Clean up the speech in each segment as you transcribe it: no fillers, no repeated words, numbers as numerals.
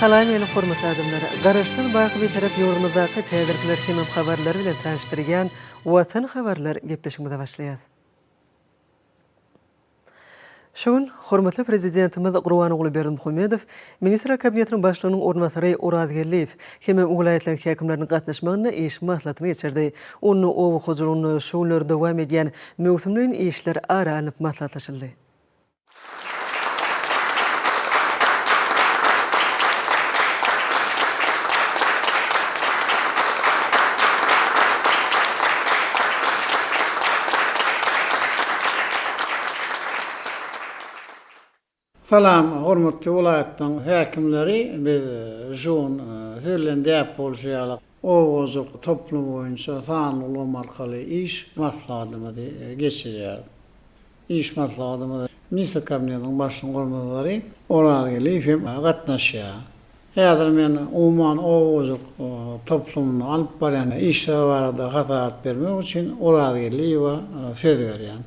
Salam ýene hormatly adamlar. Garaşdan baky bir tarap ýolumyzdaky täzirler hemem habarlary bilen tanıştyrýan Watan habarlar gepleşigimize başlaýar. Şoň hormatly prezidentimiz Gurbanogly Berdimuhammedow ministra kabinetiniň başlygynyň ornbasary Oraz Gelliýew hemem welaýetler häkimleriniň gatnaşmagyna iş maslahatyny geçirdi. Onu owy huzurlygyny şoňlar dowam edýän möhümlüň işler ara alyp maslahatlaşyldy. Salam, hormatly welaýetden häkimleri, biz şoň hürlen däp bolýarlar. Owozuk toplum boýunça sanly markaly iş maslahatyny geçirýär. İş maslahatyny ministra kabinetiniň başlygynyň ornbasary Oraz Gelliýew gatnaşýar. Häzir men umman owozuk toplumyny alyp barýan işler barada hasabat bermek üçin Oraz Gelliýew söz berýän.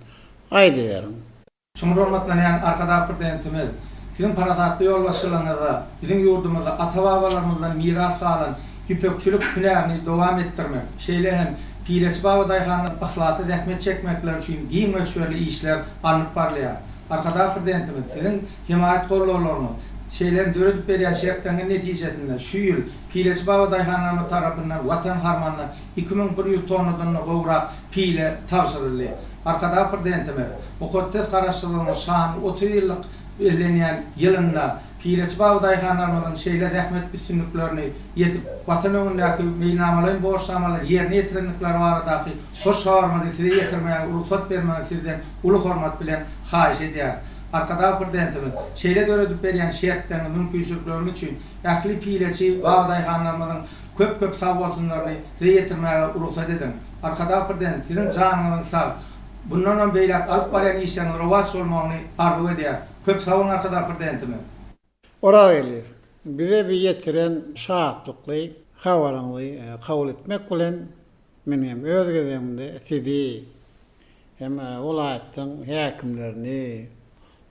Aýdyberim. Cumhurbaşkanı arkada prezidentimiz sizin parasatlı yol başçılığınızda bizim yurdumuzda ata-babalarımızdan miras kalan hüpökçülük külahını devam ettirmek, hem Pireçbaba dayıhanın ıhlatı zahmet çekmekler için giyin ölçüverli işler alınıp barlayan. Arkada prezidentimiz sizin himayet kollarını dörüdüp berýän şertlerin netijesinde şu ýyl Pireçbaba dayıhanı tarapyndan Watan harmanına 2100 tonnadan gowrak pile tapşyryldy. Arkada prezidentimiz mukaddes garaşdyrmagyň şany 30 ýyllyk bellenýän ýylynda Pireçbaba dayıhanlarynyň zahmet üstünliklerini ýetip watan öňündäki meýnamalaryň borçlamalar ýerine ýetirenlikleri baradaky hoş hormaty size ýetirmäge ruhsat bermäge sizden uly hormat bilen haýyş edýär. Arkada prezidentimiz dörüdüp berýän şertlerini mümkinçilikleri üçin ähli Pireçi Baba dayıhanlarynyň köp sag bolsunlaryny size ýetirmäge ruhsat edin. Arkada prezident sizin janyňyz sag. Bundan beýlek alyp barýan işlerin rowaç bolmagyny arzu edýär. Köp sag bolun arkada prezidentimiz. Oraz Gelliýew bize bir ýetiren şahatlykly habaryňy kabul etmek bilen men hem öz gezegimde sizi hem welaýetden häkimlerini,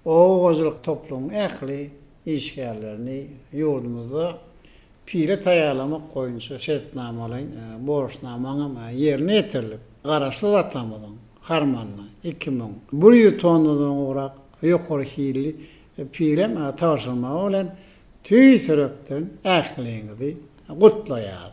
owozlyk toplumyň ähli işgärlerini ýurdumyzda pire taýýarlamak goýunça şertnamalaryň borçnamanyň ýerine ýetirilip, garaşsyz atlamyň harmanna 2100 tonnadan gowrak ýokary hili pirem taşyrmagy bilen tüýsürekden ähliňizi gutlaýar.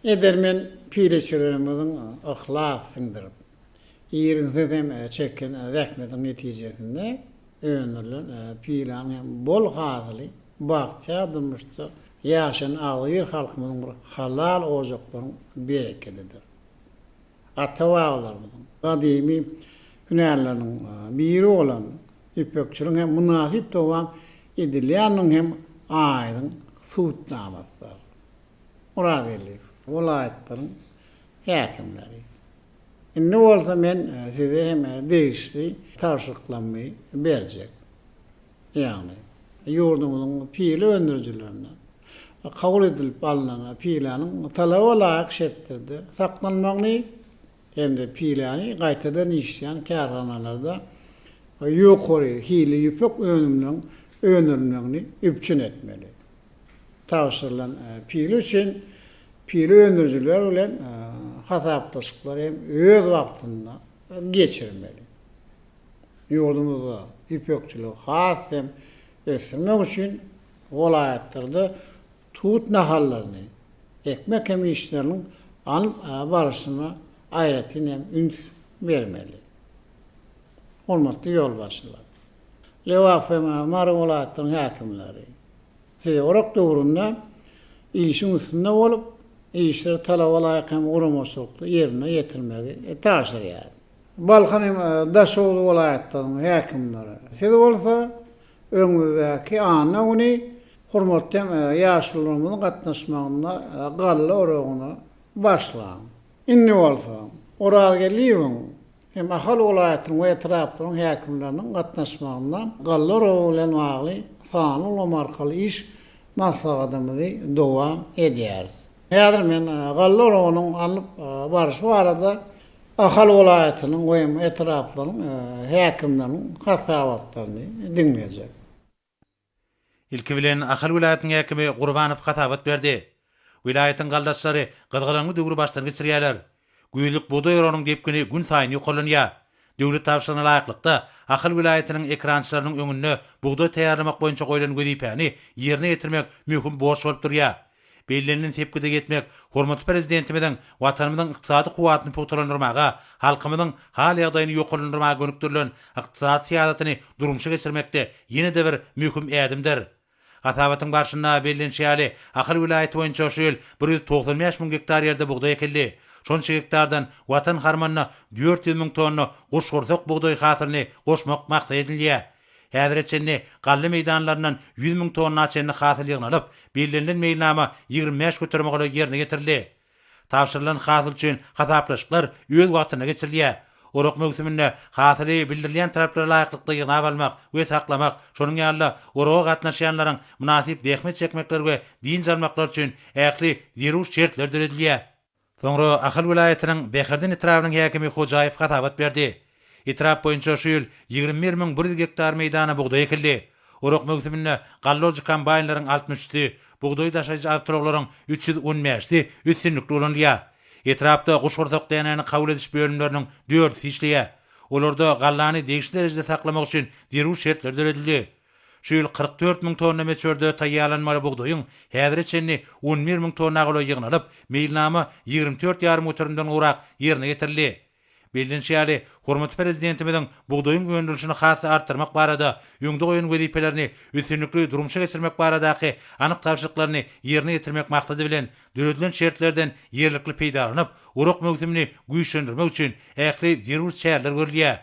Edermen pireçilerimiziň ahlak singdirip, ýerinize çeken zähmetiň netijesinde öňürlen piranyň bol gazyly bagça durmuşda ýaşan agyr halkymyzyň bir halal ojaklaryň bereketidir. Ata-babalarymyzyň gadymy hünärleriň biri bolan üpökçülüň hem munasip dowam edilýäniň hem aýdyň suwtnamasy. Oraz Gelliýew welaýetleriň häkimleri. Indi bolsa men size hem degişli tarşyklamy berjek. Ýagny ýurdumyzyň pili öndürjülerine kabul edilip alynan pilanyň talaba laýyk şertde saklanmagyny hem-de pilany gaýtadan işleýän karhanalarda ýokary hili ýüpek önürlüğini üpçün etmeli. Tawşyrylan pili üçin pili öndürjüler bilen hasaplaşyklar hem öz wagtynda geçirmeli. Ýurdumyzda ýüpekçilik has hem ösürmek üçin welaýetlerde tut nahallaryny, ekmek hem işleriniň alyp barışyna aýratyn hem üns bermeli. Hormatly ýolbaşçylar. Lewafema Mary welaýatynyň häkimleri. Size orak dogrunda işiň üstünde bolup, işleri talaba laýyk hem uramaşykly ýerine ýetirmegi taşyrýar. Balkan hem Daşoğlu welaýatynyň häkimleri. Size bolsa öňüňizdäki ana uny hormatly ýaşlarymyň gatnaşmagyna galla oragyna başlaň. Indi bolsa Oraz Gelliýew hem ahal welaýatynyň we etrapynyň häkimleriniň gatnaşmagyna galla oragy bilen bagly sanly markaly iş maslahatymyzy dowam edýär. Häzir men galla oragynyň alyp barşy barada Ahal vilayetinin goýum etraflaryň häkimleriň hasabatlaryny dinleyecek. İlki bilen Ahal vilayatynyň häkimi Gurbanow hatabat berdi. Vilayatyň galdaşlary gydgylanyň döwrü başdan geçirýärler. Güýlük buğday orunyň depkini gün saýyn ýokalynýar. Döwlet tawşyryna laýyklykda Ahal vilayatynyň ekrançylarynyň öňünde buğday taýýarlamak boýunça goýulan wezipäni ýerine ýetirmek möhüm borç bolup durýar. Bellenlen tepkide getmek, hormatly prezidentimizin watanymyzyň ykdysady kuwatyny puturlandyrmaga, halkymyzyň hal ýagdaýyny ýokalandyrmaga gönükdirilen ykdysady syýasatyny durumşa geçirmekde ýene-de bir möhüm ädimdir. Gatabatyň başynda bellenşýäli Ahal vilayaty boýunça şu ýyl 195.000 hektar ýerde buğday ekildi. Şonça hektardan watan harmanyna 400.000 tonna goşgorsak buğday hatyryny goşmak maksat edilýär. Häzirçe gally meýdanlarynyň 100.000 tonna çenni hasyl ýygnalyp, bellenlen meýlnama 25 götürmegle ýerine getirildi. Tawşyrylan hasyl üçin hataplaşyklar öz wagtyna geçirilýär. Orok mövsüminde hasyly bildirilýän taraplara laýyklykda ýygnap almak we saklamak, şonuň ýaly oroga gatnaşýanlaryň munasyp behmet çekmekler we din almaklar üçin ähli zerur şertler düredilýär. Soňra Ahal vilayatynyň Beherdin itrabynyň häkimi Hojaýew hatabat berdi. İtrap boýunça şu ýyl 21.100 hektar meýdana buğday ekildi. Orok mövsüminde gallorjy kombaýnlaryň 63-i, buğday daşaýjy awtologlaryň 315-i üstünlikli bolanýar. Etrapda goşgorsak dänäni kabul ediş bölümleriniň 4-i işleýär. Olarda gallany degişli derejede saklamak üçin derul şertler düredildi. Şu ýyl 44.000 tonna meçörde taýýarlanmaly buğdaýyň häzirçe 11.000 tonna goly ýygnalyp, meýilnama 24,5 götürümden urak ýerine getirildi. Bellenşýäli hormatly prezidentimiziň buğdaýyň öndürüşini hasy artdyrmak barada ýöňde goýan wezipelerini üstünlikli durumşa geçirmek baradaky anyk tawşyklaryny ýerine ýetirmek maksady bilen döredilen şertlerden ýerlikli peýdalanyp, uruk mövsümini güýçlendirmek üçin ähli zerur çärler görülýär.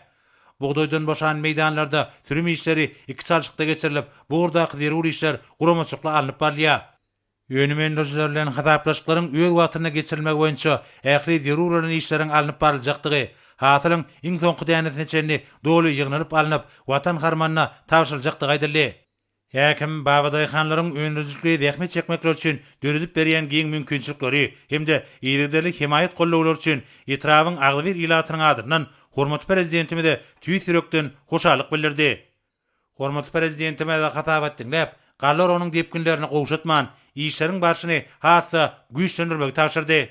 Buğdaýdan boşan meýdanlarda sürüm işleri iki çalşykda geçirilip, bu urdaky zerur işler guramaçykla alınıp barýar. Ýönümendirjiler bilen hataplaşyklaryň öz watyna geçirilmegi boýunça ähli zerur olan işleriň alınıp baryljakdygy, hatylyň iň soňky dänesine çenli doly ýygnalyp alınıp, watan harmanyna tawşyljakdygy aýdyldy. Häkim Babaday hanlaryň öňündürjükli zähmet çekmekler üçin döredip berýän giň mümkinçilikleri hemde ýerderlik himayet gollawlar üçin Etrawyň Aglyber ilatynyň adyndan hormatly prezidentimize tüý sürekden hoşallyk bildirdi. Hormatly prezidentimize hatabat dinläp, gallar onuň depkinlerini gowşatman, işleriň başyny hassa güýçlendirmegi tawşyrdy.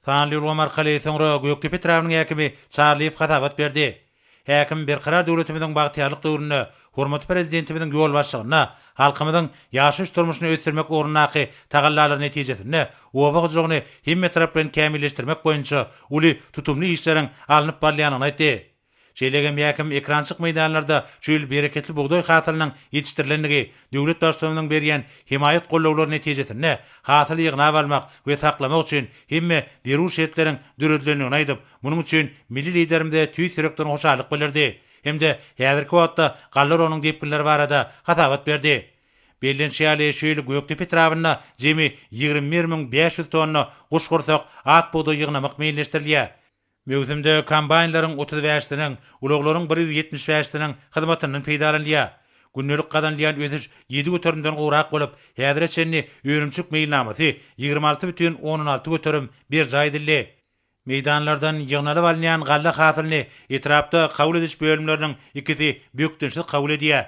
Sanly Umar Kale soňra Göktepe trawynyň häkimi Charliyew hatabat berdi. Häkim berqarar döwletimiziň bagtyarlyk döwründe hormatly prezidentimiziň ýol başlygyna, halkymyzyň ýaşaş durmuşyny ösdürmek orunnaky tagallarlar netijesinde oba gyjygyny hemme tarap bilen kämilleşdirmek boýunça uly tutumly işleriň alınıp barýanyny aýtdy. Şeýlegem häkim ekrançyk meýdanlarda şu ýyl bereketli buğday hasylynyň ýetişdirilenligi, döwlet başçylygynyň berýän himayet gollawlary netijesinde hasyly ýygnap almak we saklamak üçin hemme derul şertleriň düredilenligini aýdyp, munyň üçin milli liderimde tüý sürekden hoşallyk bildirdi. Hemde häzirki wagtda gallar onuň depkinleri barada hatabat berdi. Bellenşýäli şu ýyl Göktepe trawyna jemi 21.500 tonna goşgorsak at buğday ýygnamak meýilleşdirilýär. Mövsümde kombaýnlaryň 35-iniň, ulaglaryň 175-iniň hyzmatynyň peýdalanýar. Günnelik gadanlayan ösüş 7 götürümden urak bolup, häzirçe öýrümçük meýilnamasy 26,16 götürüm bir jaýdyldy. Meýdanlardan ýygnalyp alynýan galla hasylyny etrapda kabul ediş bölümleriniň ikisi büyükdünçli kabul edýär.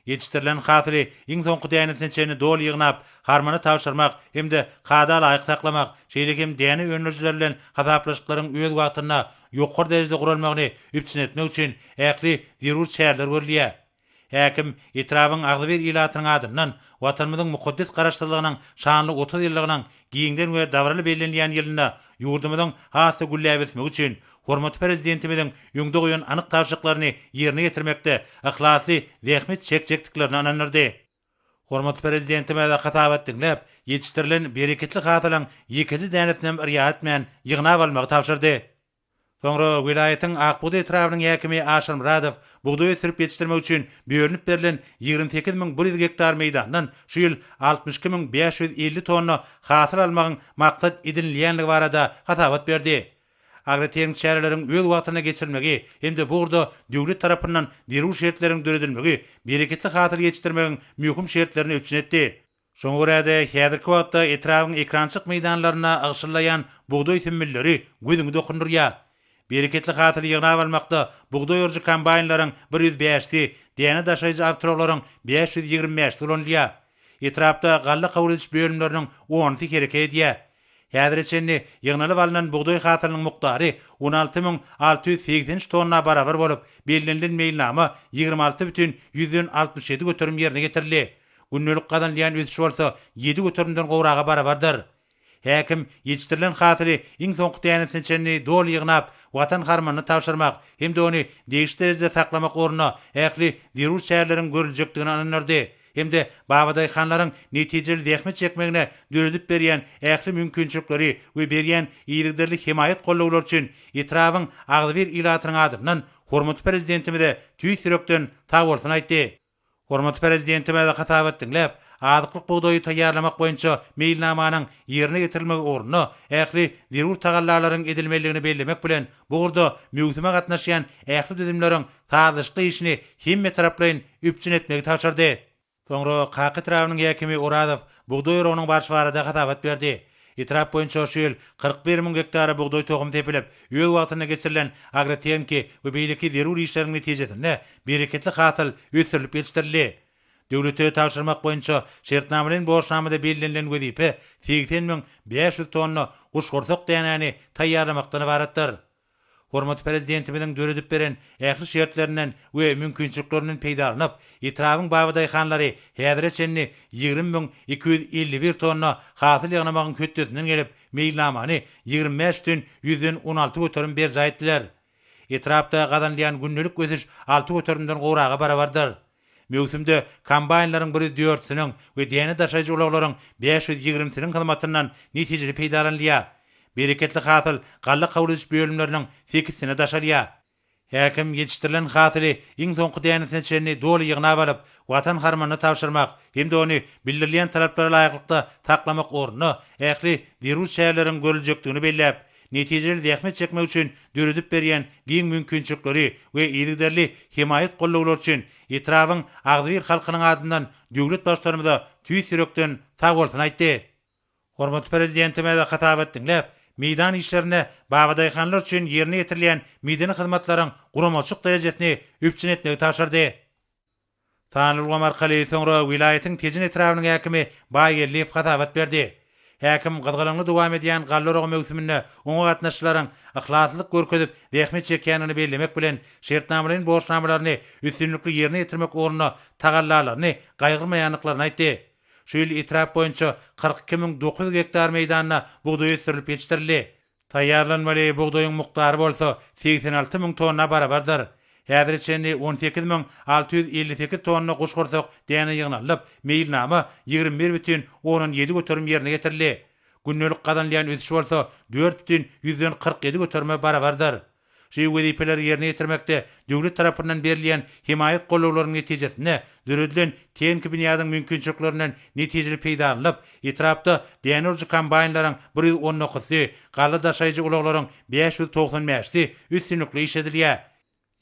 Yetiştirilen hasyly iň soňky dänesine çenli doly ýygnap, harmany tawşyrmak hemde kada laýyk saklamak, şeýlegem däne öňürjiler bilen hataplaşyklaryň öz wagtyna ýokary derejede gurulmagyny üpçün etmek üçin ähli zerur çärler görülýär. Häkim Etrawyň Aglyber ilatynyň adyndan watanymyzyň mukaddes garaşdyrlygynyň şanly 30 ýyllygynyň giňden we dawraly bellenýän ýylynda ýurdumyzyň hasy gülläp etmek üçin hormatly prezidentimiziň ýöňde goýan anyk tawşyklaryny ýerine getirmekde ihlasy zähmet çekjekdiklerini ananyrdy. Hormatly prezidentimiz hatabat dinläp, ýetişdirilen bereketli hasylyň ýekiji dänesinem riýat bilen ýygnap almagy tawşyrdy. Soňra vilayatyň Akbuğday trawynyň häkimi Aşym Muradow buğday sürüp ýetişdirmek üçin bölünip berilen 28.100 hektar meýdandan şu ýyl 62.550 tonna hasyl almagyň maksat edilýänligi barada hatabat berdi. Agrotermik çäreleriň öz wagtyna geçirilmegi hemde burada döwlet tarapyndan derul şertleriň döredilmegi bereketli hasyl ýetişdirmegiň möhüm şertlerini öpçün etdi. Şoňa görä häzirki wagtda Etrawyň ekrançyk meýdanlaryna agşylaýan buğday sümmilleri gözüňi dokundurýar. Bereketli hatyry ýygnap almakda buğday urjy kombaynlaryň 105'ti, däne daşaýjy awtomobillaryň 525 ulanylýar. Etrapda galla kabul ediş bölümlerinin 10'ty hereket edýär. Häzir içinde ýygnalyp alynan buğday hatyrynyň mukdary 16.680 tonna barabar bolup, bellenlen meýilnama 26.167 götürüm ýerine getirildi. Günnelik gadanlayan ösüş bolsa 7 götürümden gowraga barabardyr. Häkim ýetişdirilen hatyry iň soňky dänesini çenni dol ýygnap, watan harmanyny tapşyrmak hem de ony degişli derejede saklamak orna ähli virus şäherleriň görüljekdigini ananardy. Hem de Babaday hanlaryň netijeli dähme çekmegine döredip berýän ähli mümkinçilikleri we berýän ýygyderlik himayet gollawlar üçin etrawyň agly bir ilatynyň adyndan hormatly prezidentimize tüý sürekden tag bolsun aýtdy. Hormatly prezidentimize hatap etdiňler. Adyklyk buğdaýy taýýarlamak boýunça meýilnamanyň ýerine getirilmegi orna ähli zerur tagallalaryň edilmeligini bellemek bilen bu urda möhüme gatnaşýan ähli düzümleriň taýyşly işini hemme taraplaryň üpçün etmegi taşardy. Soňra Kaky Trawynyň häkimi Oradow buğdaý ýereğiniň başbarada hatabat berdi. Etrap boýunça şu ýyl 41.000 hektary buğdaý tohum tepilip, öýe wagtyna geçirilen agrotexniki we beýleki zerur işleriň netijesinde bereketli hatyl ösürilip ýetişdirildi. Döwlete tapşyrmak boýunça şertnamanyň borçnamada bellenlen wezipe 80.500 tonna guşgorsak dänäni taýýarlamakdan ibaretdir. Hormatly prezidentimiziň döredip beren ähli şertlerinden we mümkinçiliklerinden peýdalanyp, etrawyň Babaday hanlary häzir çenni 20.251 tonna hasyl ýygnamagyň kötdesinden gelip, meýilnamany 25.116 götürüm berjaýtdylar. Etrapda gadanlayan günnelik ösüş 6 götürümden gowraga barabardyr. Mevsimde kombaynlaryň 104'siniň we däne daşaýjy ulaglaryň 520'siniň hyzmatyndan netijeli peýdalanýar. Bereketli hatyl galla kabul ediş bölümleriniň 8'sine daşalýar. Häkim ýetişdirilen hatyry iň soňky dänesine çenni doly ýygnap alyp, watan harmanyny tapşyrmak hem de ony bildirilýän talaplara laýyklykda taklamak orna ähli virus şäherleriň görüljekdigini belläp, netijeli dähme çekmek üçin döredip berýän giň mümkinçilikleri we ýygyderli himayet gollawlar üçin etrawyň agly bir halkynyň adyndan döwlet başlarymyza tüý sürekden tag bolsun aýtdy. Hormatly prezidentimize hatap etdiňler. Meýdan işlerine Babaday hanlar üçin ýerine getirilýän meýdan hyzmatlaryň guramaçyk derejesini üpçün etmegi taşardy. Tanylgam arkaly soňra wilayatyň tejin etrawynyň häkimi Baýgerliýew hatap berdi. Häkim gyzgylyňly dowam edýän gallorogy mewsiminde oňa gatnaşyklaryň ahlaslyk görkezip dähme çekýänini bellemek bilen şertnamalaryň borçnamalaryny üstünlikli ýerine getirmek orna tagallalaryny gaýgyrmaýanlyklaryny aýtdy. Şu ýyl etrap boýunça 42.900 hektar meýdanyna buğdaý ösürilip ýetişdirildi. Taýýarlanmaly buğdaýyň mukdary bolsa 86.000 tonna barabardyr. Häzir içinde 18.658 tonna guşgorsak däne ýygnalyp, meýilnama 21.17 götürüm ýerine getirildi. Günnelik gadanlayan ösüş bolsa 4.147 götürme barabardyr. Şu wezipeler ýerine getirmekde döwlet tarapyndan berilýän himayet gollawlarynyň netijesinde döredilen teňki binýadyň mümkinçiliklerinden netijeli peýdalanyp, etrapda däne urjy kombaynlaryň 119'y, galla daşaýjy ulaglaryň 595'i üstünlikli iş edilýär.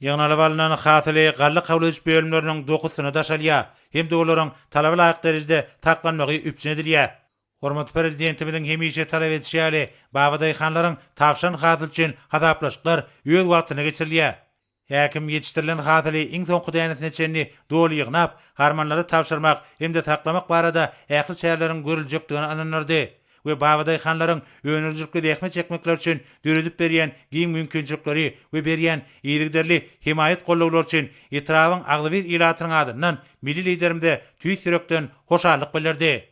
Ýygnalyp alynan hatyly galla kabul ediş bölümleriniň 9'syna daşalýar, hem de olaryň talaba laýyk derejede taklanmagy üpçün edilýär. Hormatly prezidentimiziň hemişe talap etýäli Babaday hanlaryň tapşan hatyl üçin hataplaşyklar öýe wagtyna geçirilýär. Häkim ýetişdirilen hatyly iň soňky dänesine çenni doly ýygnap, harmanlary tapşyrmak hem de saklamak barada ähli şäherleriň görüljekdigini ananardy we Babaday hanlaryň öňürjükli dähme çekmekler üçin döredip berýän giň mümkinçilikleri we berýän ýygyderli himayet gollawlar üçin etrawyň agly bir ilatynyň adyndan milli liderimde tüý sürekden hoşallyk bildirdi.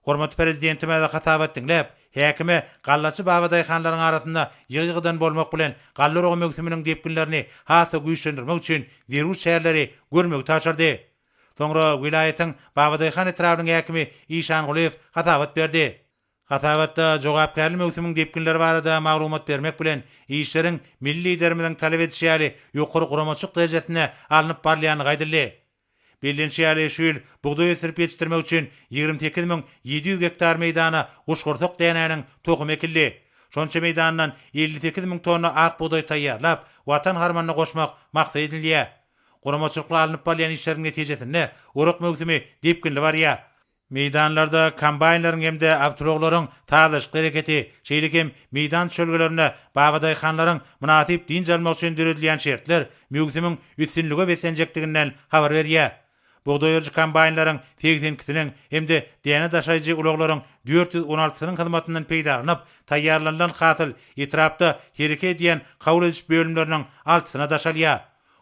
Hormatly prezidentimize hatap etdiňler. Häkime gallaçy Babaday hanlaryň arasynda ýygydan bolmak bilen gallorogy mewsiminiň depkinlerini hasa güýçlendirmek üçin virus şäherleri görmegi taşardy. Soňra wilayatyň Babaday han etrawynyň häkimi Işan Guliýew hatap berdi. Hatabatda jogapkärli mewsimiň depkinleri barada maglumat bermek bilen işleriň milli liderimiziň talap etýäli ýokary guramaçyk derejesine alınıp barlýany gaýdyldy. Bellenşýäli şu ýyl buğdaý ösürip ýetişdirmek üçin 28.700 hektar meýdana guşgorsak dänäniň tohum ekildi. Şonça meýdandan 58.000 tonna ak buğdaý taýýarlap, watan harmanyna goşmak maksat edilýär. Guramaçykla alınıp barlýan işleriň netijesinde urak mewsimi depkinli barýar. Meydanlarda kombaynlaryň hemde avtologlaryň taýdaşyk hereketi, şeýlekem meydan çölgelerine Babaday hanlaryň münasip din jalmak üçin düredilýän şertler mügsimiň üstünlüge besenjekdiginden habar berýär. Buğdaýyrjy kombaynlaryň tegdinkitiniň hemde däne daşaýjy ulaglaryň 416-synyň hyzmatyndan peýdalanyp taýýarlanan hatyl etrapda hereket edýän kabul ediş bölümleriniň 6-syna daşalýar.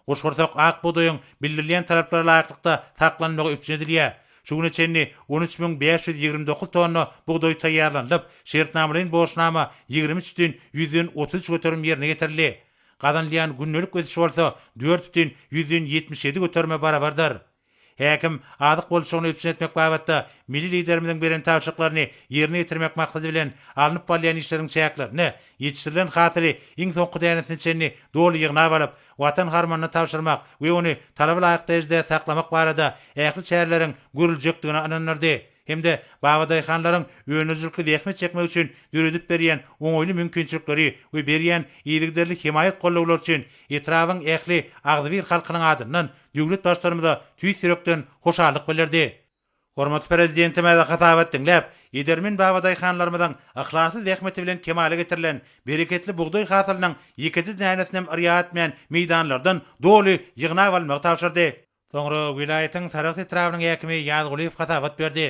Oşgursak ak buğdaýyň bildirilýän talaplara laýyklykda taklanmagy öpçün edilýär. Şuňa çenni 13529 tonna buğdaý taýýarlandyp, şertnamalaryň boşnama 23'den 133 göterim ýerine getirildi. Gadanlýan günnelik ösüş bolsa 4'den 177 göterime barabardyr. Häkim adyk bolşugyny öpçün etmek babatda milli liderimiziň beren tawşyklaryny ýerine getirmek maksady bilen alınıp balýan işleriň çäklerini ýetişdirilen hatyry iň soňky dänesini çenni doly ýygna balyp watan harmanyny tawşyrmak we ony talaba laýyk derejede saklamak barada ähli şäherleriň görüljekdigine inanyrdy. Hemde Babaday hanlaryň öňüzlükli rehmet çekmek üçin düredip berýän oňoýly mümkinçilikleri we berýän ýygyderlik himayet gollaglar üçin etrawyň ähli agdyr halkynyň adyndan döwlet başlarymyza tüý sürekden hoşarlyk bildirdi. Hormatly prezidentime de hatabat dinläp, ýedermin Babaday hanlarymyň ahlakly rehmeti bilen kemale getirilen bereketli buğdaý hasylynyň ýeketi dänesinden riýat etmeýän meydanlardan doly ýygna almagy tawşyrdy. Soňra wilayatyň Sarahat etrawynyň häkimi Ýazguliýew hatabat berdi.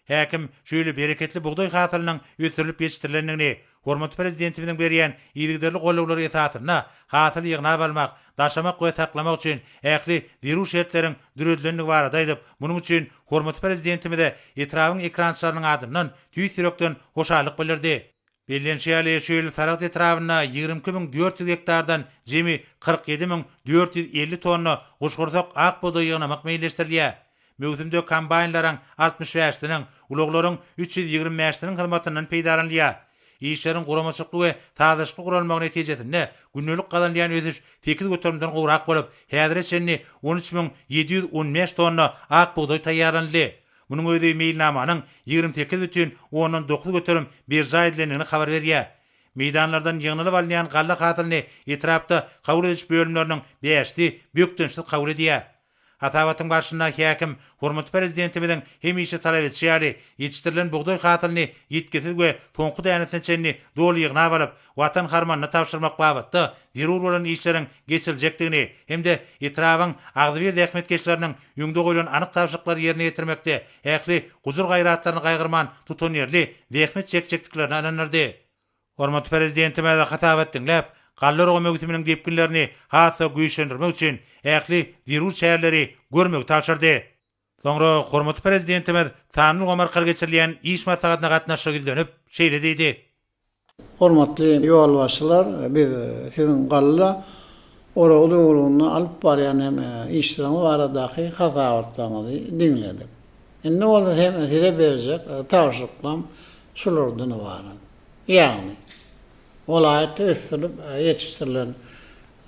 Häkim şöyle bereketli buğdaý hasylynyň ösürilip ýetişdirilendigini, hormatly prezidentimiň berýän ýygyderlik gollawlary esasyna hasyl ýygna almak, daşamak we saklamak üçin ähli dirүү şertleriň düredilendigi barada aýdyp, munyň üçin hormatly prezidentime de etrawyň ekrançylarynyň adyndan tüý sürekden hoşarlyk bildirdi. Bellenşýäli şöyle Sarahat etrawyna 22400 hektardan jemi 47450 tonna goşgursak ak buğdaý ýygnamak meýilleşdirilýär. Mögümde kombaynlaryň 65-siniň, ulaglaryň 325-siniň hyzmatyndan peýdalanýar. İşleriň guramaçykly we taýdaşyk guralmagy netijesinde günnelik gadanlýan ösüş 8 göterimden gowrak bolup, häzir çenni 13715 tonna ak buğdaý taýýarlandy. Munyň özi meýilnamanyň 28,9 göterim berja edilenini habar berýär. Meydanlardan ýygnylyp alýan galla hatylyny etrapda kabul ediş bölümleriniň 5-si bökdünçli kabul edýär. Hatabatyň başyna häkim hormatly prezidentimiň hemişe talap etýäri ýetişdirilen buğdaý hatylyny ýetkizip we soňky dänesine çenni doly ýygna balyp watan harmanyny tawşyrmak babatda dirür bolan işleriň geçiljekdigini hemde etrawyň agdyr rehmetkeşleriniň ýüňde goýulan anyk tawşyklary ýerine getirmekde ähli guzur gaýratlaryny gaýgyrman tutan ýerli rehmet çekjekdiklerini ananyrdy. Hormatly prezidentime de hatabat dinläp, Gallar o mögütümünün depkinlerini hasa güýçlendirmek üçin ähli dirүү şäherleri görmek taşyrdy. Soňra hormatly prezidentimiz Tanrı Omar geçirilýän iş maslahatyna gatnaşyk dönüp şeýle diýdi. Hormatly ýolbaşçylar, biz siziň galla orada uruny alyp barýan hem işleriň baradaky hasabatlaryny dinledik. Indi ol hem size berjek tawşyklam şulardan ibaret. Ýagny Olayta ösülüp yetiştirilen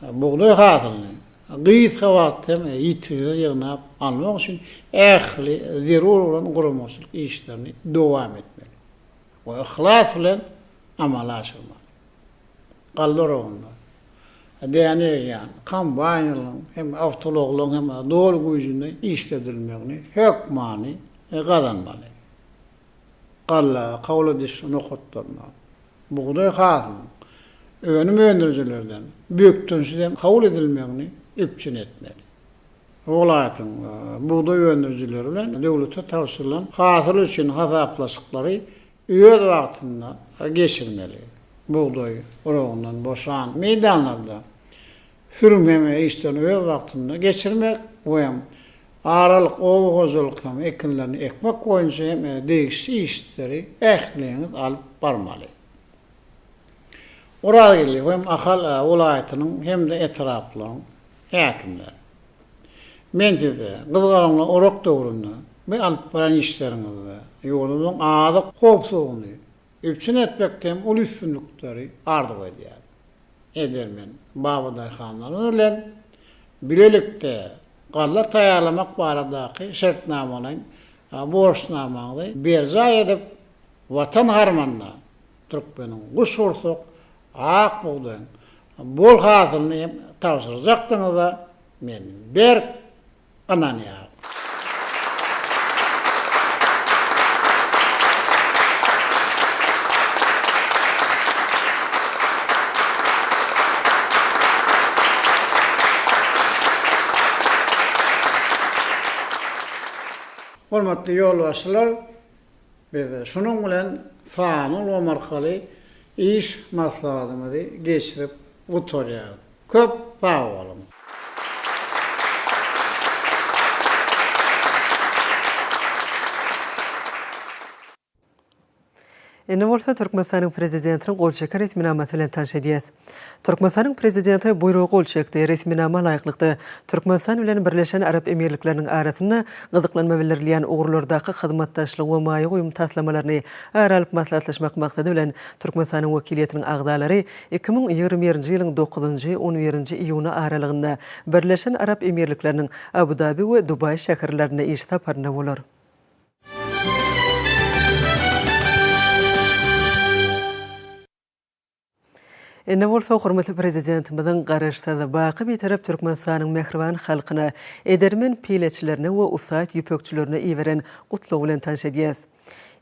buğday hasylyny gyýyt hawatym ýitiriyor ýygna almak üçin ähli zerur bolan guramaçylyk işlerini dowam etmeli. We ihlas bilen amal aşyrmaly. Gallar onda. Däne ýan kombaynlaryň hem awtologlaryň hem dol güýjünde işledilmegini hökmany gadanmaly. Galla kabul ediş nokatlaryna buğday hasylyny önüm öndürüjilerden büyüktünçden kabul edilmegini öpçün etmeli. Welaýatyň buğday öndürüjileri bilen döwlete tawşyrylan hasyl üçin hasaplaşyklary öz wagtynda geçirmeli. Buğday oragyndan boşan meydanlarda sürmeme işlerini öz wagtynda geçirmek we aralyk oğuzlyk hem ekinlerini ekmek boýunça hem degişli işleri ähliňiz alyp barmaly. Oraýly hem ahal welaýatynyň hem de etraplaryň häkimler. Men size gyzgalanlar orak döwründe we alyp baran işleriňizde ýolunyň adyk hopsugyny öpçün etmekde hem ul üstünlükleri ardyk edýär. Edermen Babaday hanlaryň bilen bilelikde galla taýýarlamak baradaky şertnamalaryň borçnamany berja edip watan harmanyna Türkmeniň guşursak ak buğdaýyň bol hasylyny tawşyrjakdyňyza men ber ananýar. Hormatly yolbaşçylar, biz şunun bilen sanul o markaly iş maslahatymyzy geçirip oturýardy. Köp sağ bolun. Ene bolsa Türkmenistanyň prezidentiniň golçeker resminamaty bilen tanış edýäs. Türkmenistanyň prezidenti buyrugy golçekdi resminama laýyklykda Türkmenistan bilen Birleşen Arap Emirlikleriniň arasyna gyzyklanma bildirilýän ugurlardaky hyzmatdaşlyk we maýy goýum taslamalaryny aralyp maslahatlaşmak maksady bilen Türkmenistanyň wekiliýetiniň agdalary 2021-nji ýylyň 9-njy 11-nji iýuny aralygynda Birleşen Arap Emirlikleriniň Abu Dhabi we Dubai şäherlerine iş saparyna bolar. Ene bolsa hormatly prezidentimiziň garaşda baky bir tarap Türkmenistanyň mehriban halkyna, edermen pileçilerine we usat ýüpekçilerine iweren gutlaw bilen tanış edýäs.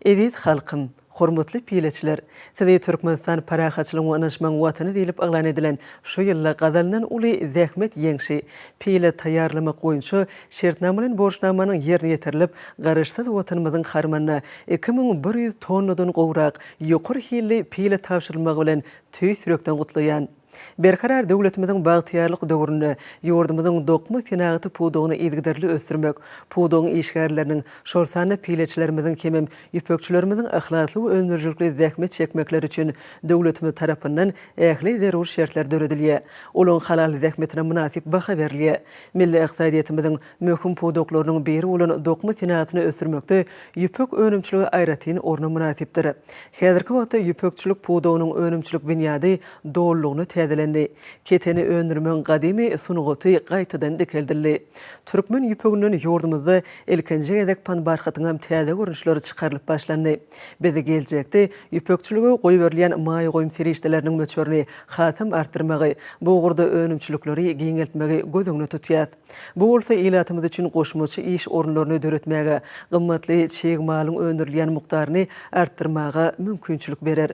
Edit halkym, hormatly pileçiler, sizi Türkmenistan parahatçylygyň we anaşmaň watany diýilip aglan edilen şu ýylla gazalnan uly zähmet ýeňşi pile taýýarlamak boýunça şertnama bilen borçnamanyň ýerine ýetirilip, garaşda watanymyzyň harmanyna 2100 tonnadan gowrak ýokary hilli pile tapşyrylmagy bilen tüý sürekden gutlaýan. Berkarar döwletimiziň bagtyýarlyk döwründe ýurdumyzyň dokma senaty pudugyny izgiderli ösdürmek, pudugyň işgärleriniň şorsany pileçilerimiziň kemem ýüpekçilerimiziň ahlakly we öňürjükli zähmet çekmekleri üçin döwletimiz tarapyndan ähli zerur şertler döredilýär. Olaň halal zähmetine münasip baha berilýär. Milli ykdysadyýetimiziň möhüm puduklarynyň biri bolan dokma senatyny ösdürmekde ýüpek önümçiligi aýratyn orna münasipdir. Häzirki wagtda ýüpekçilik pudugynyň önümçilik bünyady dollugyny edildi. Keteni öndürmen gadimi sunuguty gaýtadan dikeldirli. Türkmen ýüpeginiň ýurdumyzda ilkinji edek panbarhatyň täze görünüşleri çykarylyp başlandy. Bizi geljekde ýüpekçiligi goýup berilýän maýy goýum serişdeleriniň möçörni hatam artdyrmagy, bu ugurda önümçilikleri giňeltmegi gözüňde tutýar. Bu bolsa ilatymyz üçin goşmaçy iş orunlaryny döretmäge, gymmatly çegmalyň öndürilýän mukdaryny artdyrmaga mümkinçilik berer.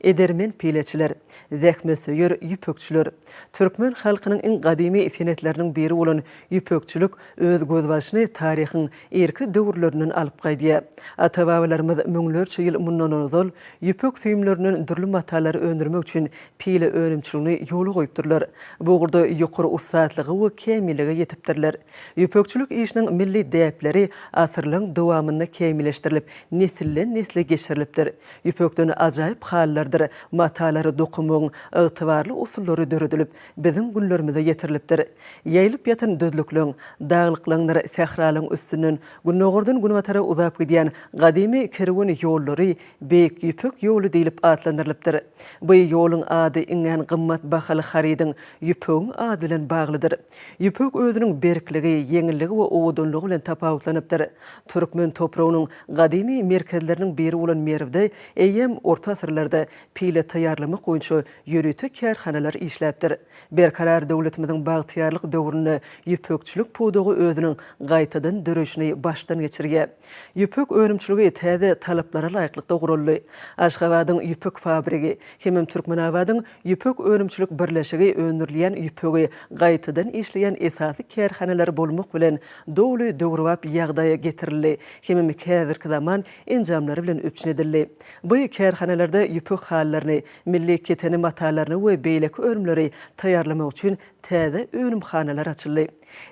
Edermen pileçiler, zähmet söýür ýüpekçiler. Türkmen halkynyň iň gadimy senetleriniň biri bolan ýüpekçilik öz gözbaşyny taryhyň erki döwürlerinden alyp gaýdýar. Ata-babalarymyz müňlerçe ýyl mundan ozal ýüpek süýümleriniň durly matalary öndürmek üçin pile önümçiligini ýoly goýupdyrlar. Bu ugurda ýokary usatlygy we kemilligi ýetipdirler. Ýüpekçilik işiniň milli däpleri asyrlaryň dowamyny kemilleşdirilip, nesilden nesile geçirilipdir. Ýüpekden ajaýyp hallar matalary dokumyň ygtybarly usullary döredilip bizim günlerimize ýetirilipdir. Ýaýlyp ýatan dözlükliň, daglyklaryň sähralyň üstünden günnogurdan günwatara uzap gidýän gadimy kerwen ýollary beýik ýüpek ýoly diýilip atlandyrylypdyr. Bu ýolyň ady iňen gymmat bahaly haridyň ýüpegiň ady bilen baglydyr. Ýüpek özüniň berkligi, ýeňilligi we owudunlygy bilen tapawutlanıpdyr. Türkmen topragynyň gadimy merkezleriniň biri bolan Merwde eýem orta asyrlarda pile taýýarlamak boýunça ýürüte kärhanalar işläpdir. Berkarar döwletimiziň bagtyýarlyk döwründe ýüpekçilik pudugy özüniň gaýtadan döreşini başdan geçirýär. Ýüpek önümçiligi täze talaplara laýyklykda guruldy. Aşgabatyň ýüpek fabrigi hem Türkmenabatyň ýüpek önümçilik birleşigi öndürilýän ýüpegi gaýtadan işleýän esasy kärhanalar bolmak bilen dowly döwrüwap ýagdaýa getirildi. Hem häzirki zaman enjamlary bilen öpçünedildi. Bu kärhanalarda ýüpek hallaryny, milli keteni matalaryny we beýleki örümleri taýýarlamak üçin täze önümhanalar açyldy.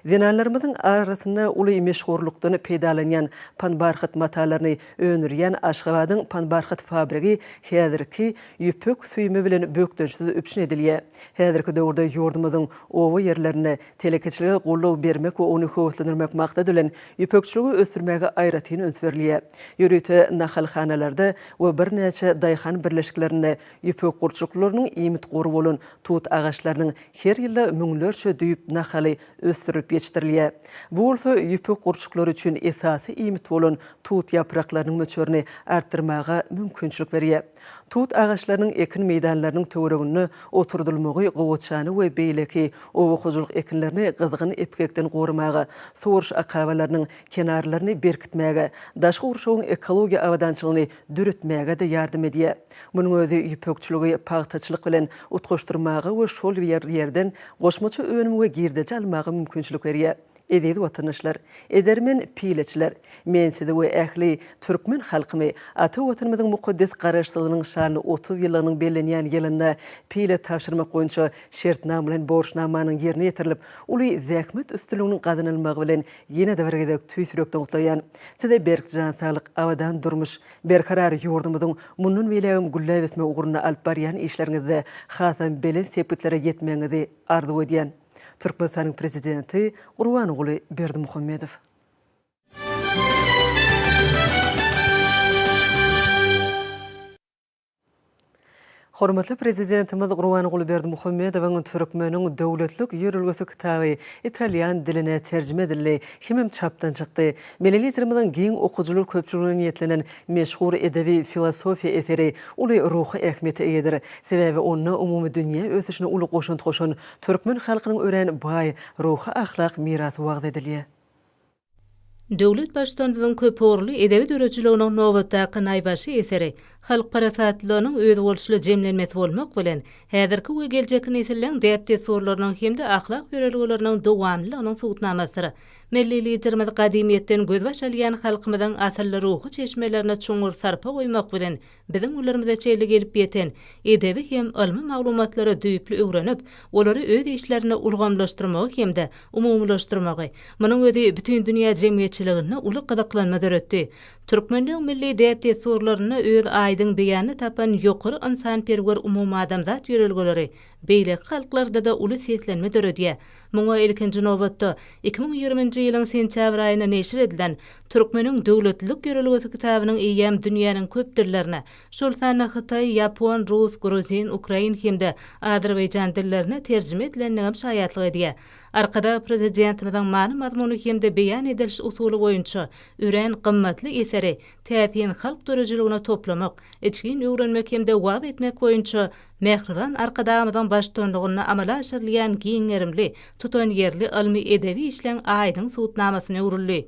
Zenanlarymyzyň arasyna uly meşhurlukdan peýdalanýan panbarhat matalaryny öňürýän Aşgabatyň panbarhat fabrigi häzirki ýüpek süýme bilen bökdönçsiz öpüşün edilýär. Häzirki döwürde ýurdumyzyň owa ýerlerine telekeçiligi gollaw bermek we ony höwetlendirmek maksady bilen ýüpekçiligi ösdürmäge aýratyn öns berilýär. Ýürüte nahalhanalarda we bir näçe daýhan birleşiklerinde ýüpek gurçuklarynyň iýmit goru bolan tut agaçlarynyň her ýylda müňlerçe düýüp nahaly ösdürip ýetişdirilýär. Bu bolsa ýüpek gurçuklary üçin esasy iýmit bolan tut ýapraklarynyň möçörni artdyrmaga mümkinçilik berýär. Tut agaçlarynyň ekin meýdanlarynyň töweregine oturdylmagy gowçany we beýleki owa-hujuluk ekinlerini gyzgyn epkekden gorumaga, soruş akabalarynyň kenarlaryny berkitmäge, daşky urşagyň ekologiýa awadançylygyny dürütmäge de ýardym edýär. Munyň özü ýüpekçiligi pagtaçylyk bilen utgaşdyrmagy we şol ýerden goşmaçy önüm we girdeje almagy mümkinçilik berýär. Ededi vatandaşlar, edermen pileçiler, mensidi we ähli türkmen halkymy ata watanymyzyň mukaddes garaşsygynyň şany 30 ýyllarynyň bellenýän ýylyna pile taşyrmak boýunça şertnama bilen borçnamanyň ýerine ýetirilip, uly zähmet üstünlüğiniň gazanylmagy bilen ýene-de bir gezek tüýsürekden gutlaýan. Size berkjan sağlyk awadan durmuş, berkarar ýurdumyzyň munun welagym güllebesme ugruny alyp barýan işleriňizde hasam belen sepetlere ýetmeňizi arzu edýän. Türkmenistanyň prezidenti Gurban oğlu Berdimuhammedow. Hormatly prezidentimiz Gurban oğlu Berdimuhammedowyň Türkmeniň döwletlik ýörelgesi kitaby italyan diline terjime edildi. Hemem çapdan çykdy. Milletlerimizin giň okuwçylar köpçüligine niýetlenen meşhur edebi filosofiya eseri uly ruhy ähmiýeti eýedir. Sebäbi ony umumy dünýä ösüşine uly goşunty goşan türkmen halkynyň ören bay ruhy ahlak mirasy wagt edilýär. Döwlet başdanlygynyň köpörli edebi döreçiliginiň nowatdaky naýbaşy eseri halk parasatlygynyň öz bolşuly jemlenmesi bolmak bilen häzirki we geljek nesilleň däpde sorlarynyň hemde ahlak ýörelgelerini dowamlylygynyň suwutnamasyry millilerimiz gadimiýetden gözbaş alýan halkymyzyň asylly ruhy çeşmelerine çoňur sarpa goýmak bilen biziň ularymyza çeýle gelip ýeten edebi hem ilmi maglumatlara düýpli öwrenip, olary öz işlerine ulgamlaşdyrmagy hemde umumlaşdyrmagy, munyň özi bütün dünýä jemgyýetçiligine uly gydaklanma döretdi. Türkmenliň milli däpde sorlaryny öz aýdyň beýany tapan ýokary insanperwer umumy adamzat ýörelgeleri beýle halklarda da uly seslenme döredýär. Muňa ilkinji nowatda 2020-nji ýylyň sentýabr aýyna neşir edilen Türkmeniň döwletlik ýörelgesi kitabynyň eýem dünýäniň köp dillerine, şol sany Hytaý, Ýapon, Rus, Gruzin, Ukrain hemde Azerbaýjan dillerine terjime edilendigem şaýatlyk edýär. Arkada prezidentimizin many mazmuny hemde beýan ediliş usuly boýunça üren gymmatly eseri täsin halk dörejiligine toplamak, içgin öwrenmek hemde wagt etmek boýunça Mehriban arkadamyzyň başdanlygyny amala aşyrylýan giňerimli, tutan ýerli ilmi edebi işleň aýdyň suwutnamasyna öwrüldi.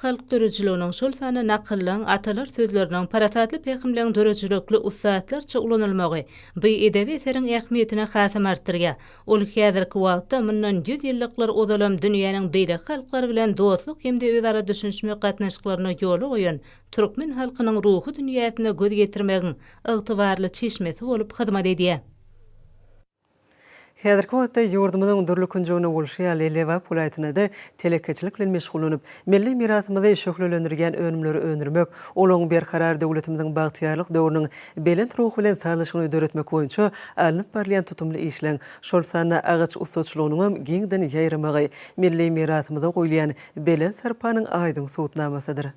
Halk dörejiliginiň şol sany nakyllyň atalar sözleriniň parasatly peýgamberliň dörejilikli ustaatlarça ulanylmagy bu edebi eseriň ähmiýetine hasam artdyrýar. Ol häzirki wagtda mundan 100 ýyllyklar ozalam dünýäniň beýle halklary bilen dostluk hemde özara düşünşme gatnaşyklaryna ýol goýan türkmen halkynyň ruhy dünýäsine göz getirmegiň ygtybarly çeşmesi bolup hyzmat edýär. Häzirki wagtda ýurdumyzyň durlukunjygyny bolşýan Lewap welaýatyna da telekeçilik bilen meşgullanyp, milli mirasymyzy şöhretlendirýän önümleri öndürmek, olaň berkarar döwletimiziň bagtyarlyk döwrüniň belent ruhy bilen sazlaşygyny ödöretmek boýunça alınıp barýan tutumly işleň şol sany agaç ustaçylygynyň giňden ýaýramagy milli mirasymyza goýulýan belent sarpanyň aýdyň suwutnamasydyr.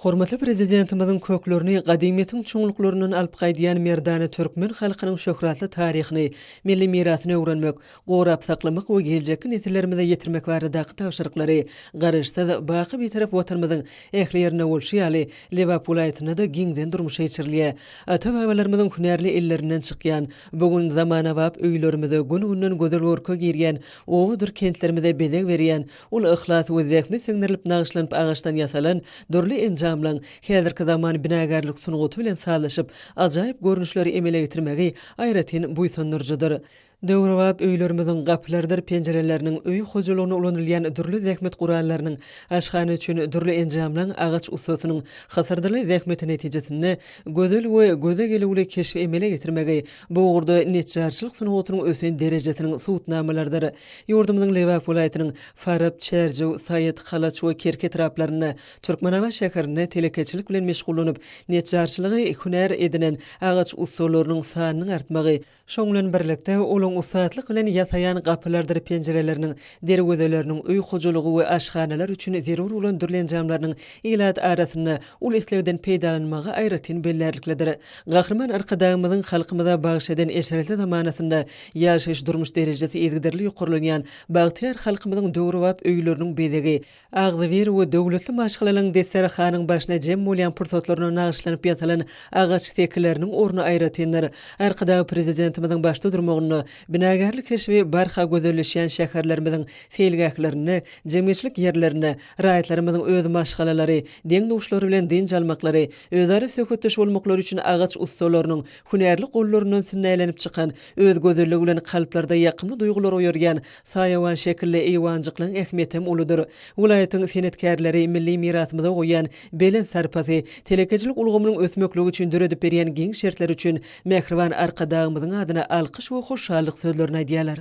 Hormatly prezidentimiziň köklerini gadimiýetiň çoňluklaryndan alyp gaýdýan merdany türkmen halkynyň şöhratly taryhyny, milli mirasyny öwrenmek, gorap saklamak we geljek nesillerimize ýetirmek baradaky tawşyryklary garaşsyz baky bir tarap watanymyzyň ähli ýerine bolşýaly Lewap welaýatyna da giňden durmuş geçirilýär. Ata-babalarymyzyň hünärli ellerinden çykýan, bugün zamana wap öýlerimize gün-günden gözel görke girýän, owadyr kentlerimize bezek berýän, ul ihlas we zähmet siňdirilip nagyşlanyp agaçdan ýasalan dörli enjamlaň häzirki zaman binagarlyk sunuguty bilen sazlaşyp ajaýyp görnüşleri emele getirmegi aýratyn buýsundurjydyr. Döwrewap öýlerimiziň gaplardyr penjereleriniň öý hojalygyna ulanylýan dürli zähmet gurallarynyň aşgany üçin dürli enjamlaň agaç ustasynyň hasardyrly zähmeti netijesinde gözel we göze gelegli keşif emele getirmegi bu ugurda netjarçylyk sunugutynyň ösen derejesiniň suwutnamalardyr. Ýurdumyzyň Lewap welaýatynyň Farab, Çerjew, Saýet, Halaç we Kerke taraplaryna Türkmenawa şäherine telekeçilik bilen meşgullanyp netjarçylygy hünär edinen agaç ustalarynyň sanynyň artmagy, şoň bilen birlikde ustatlyk bilen ýasaýan gapylardyr penjereleriniň, derwezeleriniň öý hojalygy we aşganalar üçin zerur bolan dürlen jamlarynyň ilat arasynda ul islegden peýdalanmagy aýratyn bellerlikler. Gahrman arkadamyzyň halkymyza bagyş eden eşeretli zamanasynda ýaşaýyş durmuş derejesi ýetdirli ýokurlanýan bagtyar halkymyzyň döwrewap öýleriniň bezegi, agzybir we döwletli maşgalaryň desserhanyň başyna jem bolýan pursatlaryna nagyşlanyp ýasalan agaç sekleriniň ornu aýratynlar. Arkada prezidentimiziň başda durmagyny binagarlyk keşbi barha gözelleşýän şäherlerimiziň feilgäklerini, jemgyçilik ýerlerini, raýatlarymyzyň öz maşgalary, deň duşlary bilen dinç almaklary, özleri sökütüş bolmaklary üçin agaç ustalarynyň hünärli gollarynyň sünnälenip çykan, öz gözelligi bilen kalplarda ýakymly duýgular oýargan saýawan şekilli eýwanjyklaryň ähmiýeti hem uludur. Ulaýatyň senetkärleri milli mirasymyza goýan belen sarpasy, telekejilik ulgamynyň ösmekligi üçin döredip berýän giň şertler üçin Mehriban arkadağımyzyň adyna alkyş we hoşallyk sözlerini aýdýarlar.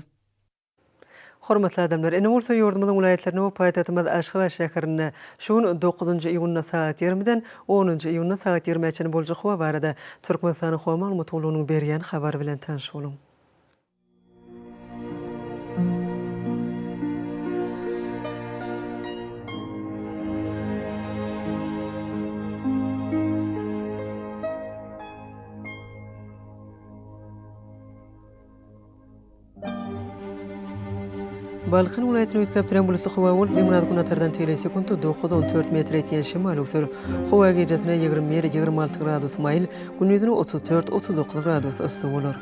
Hormatly adamlar, ene bolsa ýurdumyzyň vilayetlerine we paýtatymyz Aşgabat şäherine şugun 9-njy iýunyna saat 20-den 10-njy iýunyna saat 20-çe boljak howa barada Türkmenistanyň howa maglumatlygynyň berýän habar bilen tanış bolun. Balkın vilayetyny ötkep duran bulutly howa bolup, Demirad günatardan tele sekundu 9-14 metr etýän şemal ösür. Howa gejesine 21-26 gradus maýl, gündüzüne 34-39 gradus ysy bolar.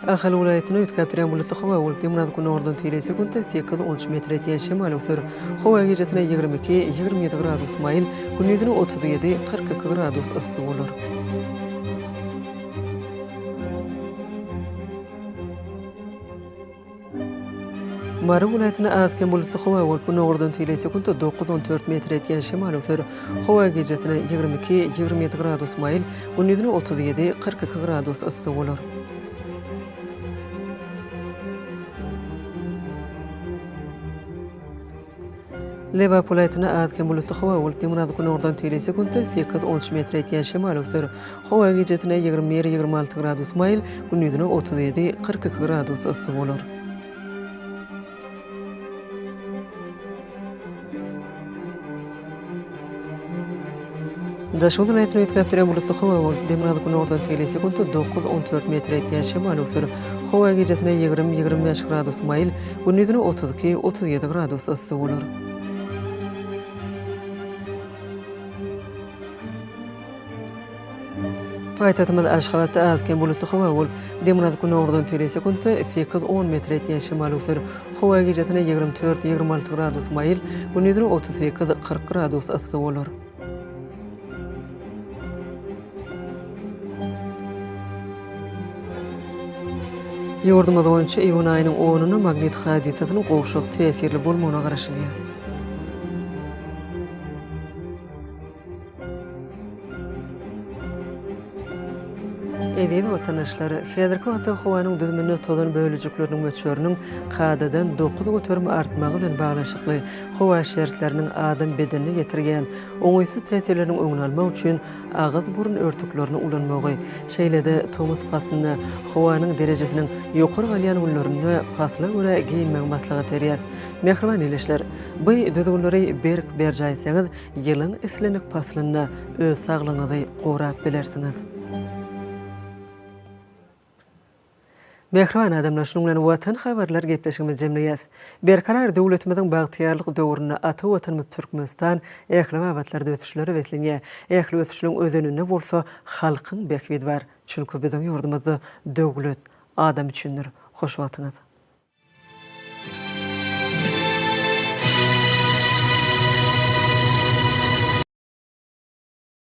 Ahal vilayetyny ötkep duran bulutly howa bolup, Demirad günatardan tele sekundu 8-13 metr etýän şemal ösür. Howa gejesine 22-27 gradus maýl, gündüzüne 37-42 gradus ysy bolar. Mara vilayetyne azken bulutly howa bolup, gündüzden tele sekundu 9-14 metr etýän şemal ösür. Howa gejesine 22-27 gradus maýl, gündüzüne 37-42 gradus ysy bolar. Leba vilayetyne azken bulutly howa bolup, Demirad gündüzden tele sekundu 8-13 metr etýän şemal ösür. Howa gejesine 21-26 gradus maýl, gündüzüne 37-42 gradus ysy bolar. Daşul vilayetyny ötkep duran bulutly howa bolup, Demirad gündüzden tele sekundu 9-14 metr etýän şemal ösür. Howa gejesine 20-25 gradus maýl, gündüzüne 32-37 gradus ysy bolar. Paýtatymyz Aşgabatda azken bulutly howa bolup, Demirad gündüzden tele sekundu 8-10 metr etýän şemal ösür. Howa gejesine 24-26 gradus maýl, gündüzüne 38-40 gradus ysy bolar. Ýurdumyz boýunça iýun aýynyň 10-nyna magnit hadisasynyň gowşak tesirli bolmagyna garaşylýar. Edil vatandaşlary, häzirki wagtda howanyň düzmüne tozan bölüjikleriniň möçöriniň kadadan 9 götürme artmagy bilen baglanşykly howa şertleriniň adam bedenine getirgen oňaýsy täsirleriniň öňüni almak üçin agyz burun örtüklerini ulanmagy, şeýlede tomus pasyny howanyň derejesiniň ýokary galýan günlerinde pasla görä giyinmek maslahat berýär. Mehriban eleşler, bu düzgünleri berk berjaýsaňyz, ýylyň islenik paslyny öz saglygyňyzy gorap bilersiňiz. Mehriban adamlar, şunun bilen watan habarlar gepleşigimiz jemleýäs. Berkarar döwletimiziň bagtyarlyk döwrüne ata watanymyz Türkmenistan ähli wabatlarda ötüşleri weslenýär. Ähli ötüşleriň özeninde bolsa halkyň bekbedi bar. Çünki biziň ýurdumyzda döwlet adam üçindir. Hoş wagtyňyz.